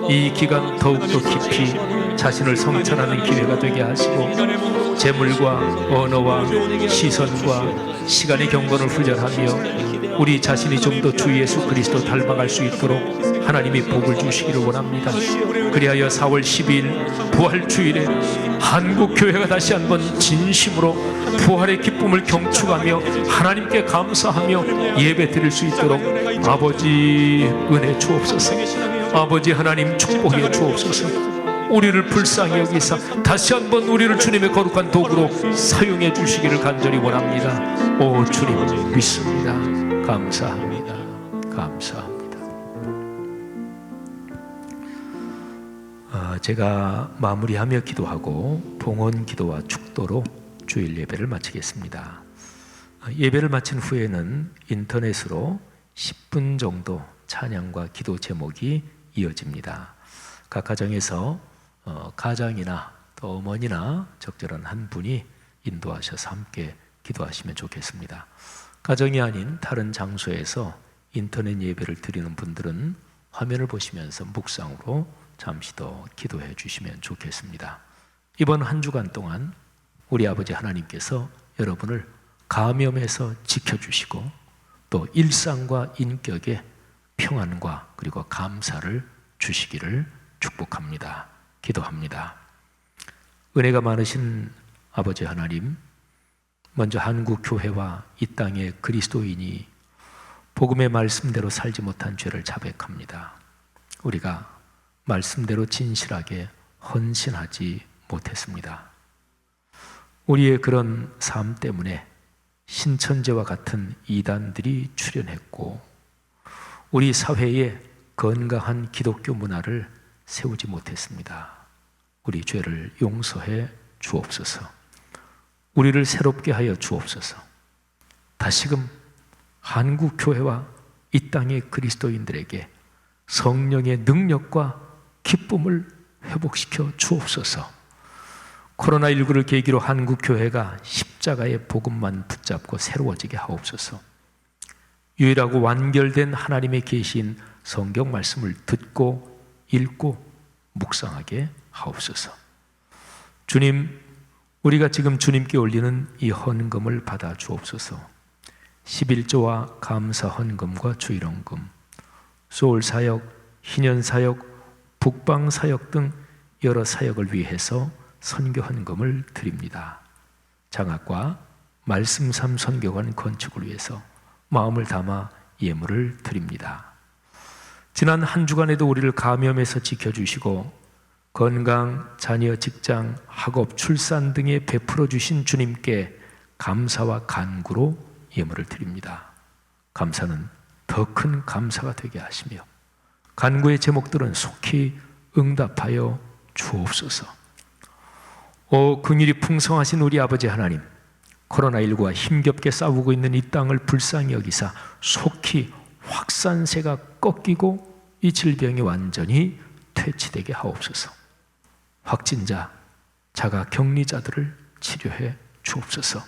이 기간 더욱더 깊이 자신을 성찰하는 기회가 되게 하시고 재물과 언어와 시선과 시간의 경건을 훈련하며 우리 자신이 좀 더 주 예수 그리스도 닮아갈 수 있도록 하나님이 복을 주시기를 원합니다. 그리하여 4월 12일 부활주일에 한국교회가 다시 한번 진심으로 부활의 기쁨을 경축하며 하나님께 감사하며 예배 드릴 수 있도록 아버지 은혜 주옵소서. 아버지 하나님 축복해 주옵소서. 우리를 불쌍히 여기사 다시 한번 우리를 주님의 거룩한 도구로 사용해 주시기를 간절히 원합니다. 오 주님 믿습니다. 감사합니다. 감사합니다. 제가 마무리하며 기도하고 봉헌 기도와 축도로 주일 예배를 마치겠습니다. 예배를 마친 후에는 인터넷으로 10분 정도 찬양과 기도 제목이 이어집니다. 각 가정에서 가장이나 또 어머니나 적절한 한 분이 인도하셔서 함께 기도하시면 좋겠습니다. 가정이 아닌 다른 장소에서 인터넷 예배를 드리는 분들은 화면을 보시면서 묵상으로 잠시 더 기도해 주시면 좋겠습니다. 이번 한 주간 동안 우리 아버지 하나님께서 여러분을 감염에서 지켜주시고 또 일상과 인격에 평안과 그리고 감사를 주시기를 축복합니다. 기도합니다. 은혜가 많으신 아버지 하나님, 먼저 한국 교회와 이 땅의 그리스도인이 복음의 말씀대로 살지 못한 죄를 자백합니다. 우리가 말씀대로 진실하게 헌신하지 못했습니다. 우리의 그런 삶 때문에 신천지와 같은 이단들이 출현했고 우리 사회에 건강한 기독교 문화를 세우지 못했습니다. 우리 죄를 용서해 주옵소서. 우리를 새롭게 하여 주옵소서. 다시금 한국 교회와 이 땅의 그리스도인들에게 성령의 능력과 기쁨을 회복시켜 주옵소서. 코로나19를 계기로 한국 교회가 십자가의 복음만 붙잡고 새로워지게 하옵소서. 유일하고 완결된 하나님의 계시인 성경 말씀을 듣고 읽고 묵상하게 하옵소서. 주님, 우리가 지금 주님께 올리는 이 헌금을 받아 주옵소서. 11조와 감사 헌금과 주일헌금, 소울사역, 희년사역, 북방사역 등 여러 사역을 위해서 선교 헌금을 드립니다. 장학과 말씀삼 선교관 건축을 위해서 마음을 담아 예물을 드립니다. 지난 한 주간에도 우리를 감염에서 지켜주시고 건강, 자녀, 직장, 학업, 출산 등에 베풀어 주신 주님께 감사와 간구로 예물을 드립니다. 감사는 더 큰 감사가 되게 하시며 간구의 제목들은 속히 응답하여 주옵소서. 오 긍휼이 풍성하신 우리 아버지 하나님, 코로나19와 힘겹게 싸우고 있는 이 땅을 불쌍히 여기사 속히 확산세가 꺾이고 이 질병이 완전히 퇴치되게 하옵소서. 확진자, 자가 격리자들을 치료해 주옵소서.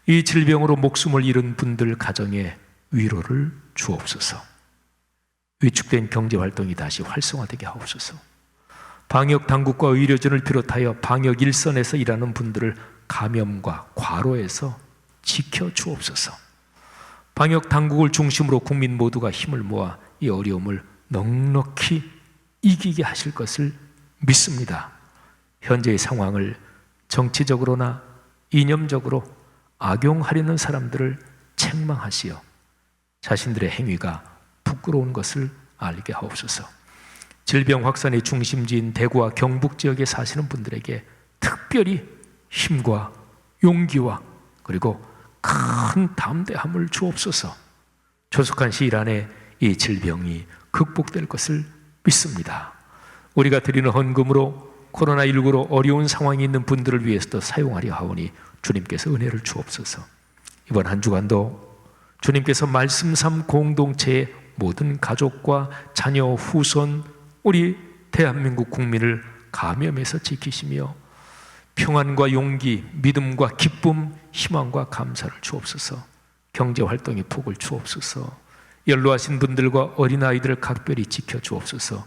이 질병으로 목숨을 잃은 분들 가정에 위로를 주옵소서. 위축된 경제활동이 다시 활성화되게 하옵소서. 방역 당국과 의료진을 비롯하여 방역 일선에서 일하는 분들을 감염과 과로에서 지켜주옵소서. 방역 당국을 중심으로 국민 모두가 힘을 모아 이 어려움을 넉넉히 이기게 하실 것을 믿습니다. 현재의 상황을 정치적으로나 이념적으로 악용하려는 사람들을 책망하시어 자신들의 행위가 부끄러운 것을 알게 하옵소서. 질병 확산의 중심지인 대구와 경북 지역에 사시는 분들에게 특별히 힘과 용기와 그리고 큰 담대함을 주옵소서. 조속한 시일 안에 이 질병이 극복될 것을 믿습니다. 우리가 드리는 헌금으로 코로나19로 어려운 상황이 있는 분들을 위해서도 사용하려 하오니 주님께서 은혜를 주옵소서. 이번 한 주간도 주님께서 말씀삼 공동체의 모든 가족과 자녀, 후손, 우리 대한민국 국민을 감염에서 지키시며 평안과 용기, 믿음과 기쁨, 희망과 감사를 주옵소서. 경제활동의 복을 주옵소서. 연로하신 분들과 어린아이들을 각별히 지켜주옵소서.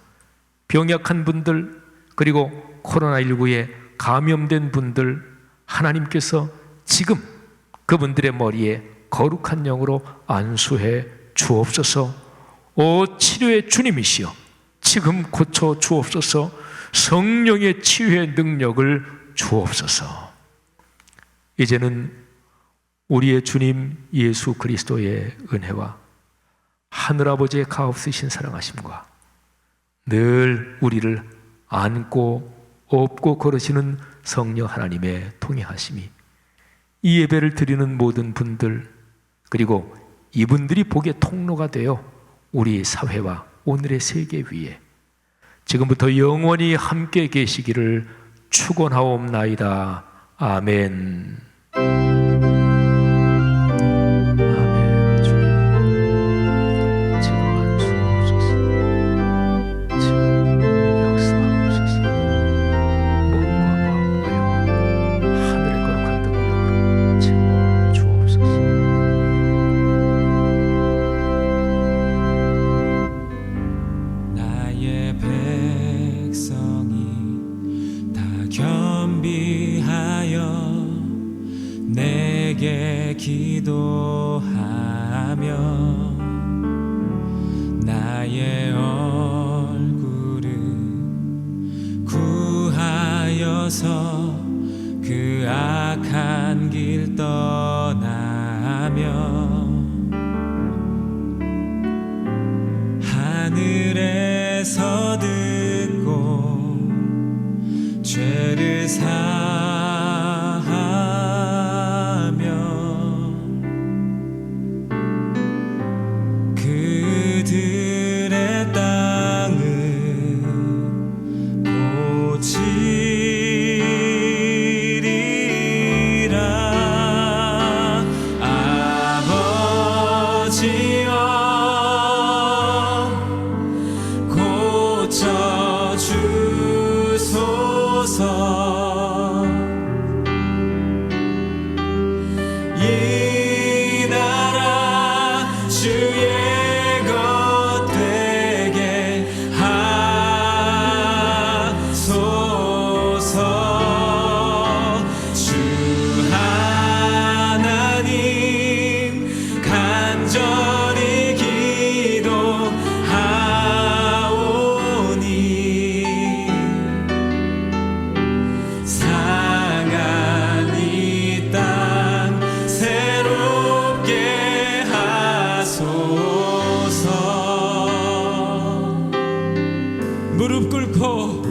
병약한 분들 그리고 코로나19에 감염된 분들 하나님께서 지금 그분들의 머리에 거룩한 영으로 안수해 주옵소서. 치료의 주님이시여, 지금 고쳐 주옵소서. 성령의 치유의 능력을 주옵소서. 이제는 우리의 주님 예수 그리스도의 은혜와 하늘아버지의 가없으신 사랑하심과 늘 우리를 안고 업고 걸으시는 성령 하나님의 통행하심이 이 예배를 드리는 모든 분들, 그리고 이분들이 복의 통로가 되어 우리 사회와 오늘의 세계 위에 지금부터 영원히 함께 계시기를 축원하옵나이다. 아멘. 아멘. 주님, 지금 안수하옵소서. 지금 역사하옵소서. 몸과 마음과 영혼, 하늘의 거룩한 능력으로 채워 주옵소서. 나의 백성이 다 겸비하여 내게 기도하며 나의 얼굴을 구하여서 그 악한 길 떠나며 하늘에서 듣고 죄를 사하며 그들의 땅을 고치리라. 아버지여 고쳐 주소서. 이 나라 주의 것 되게 하소서. 주 하나님 간절히 기도하오니 상한 이 땅 새롭게 하소서. 무릎 꿇고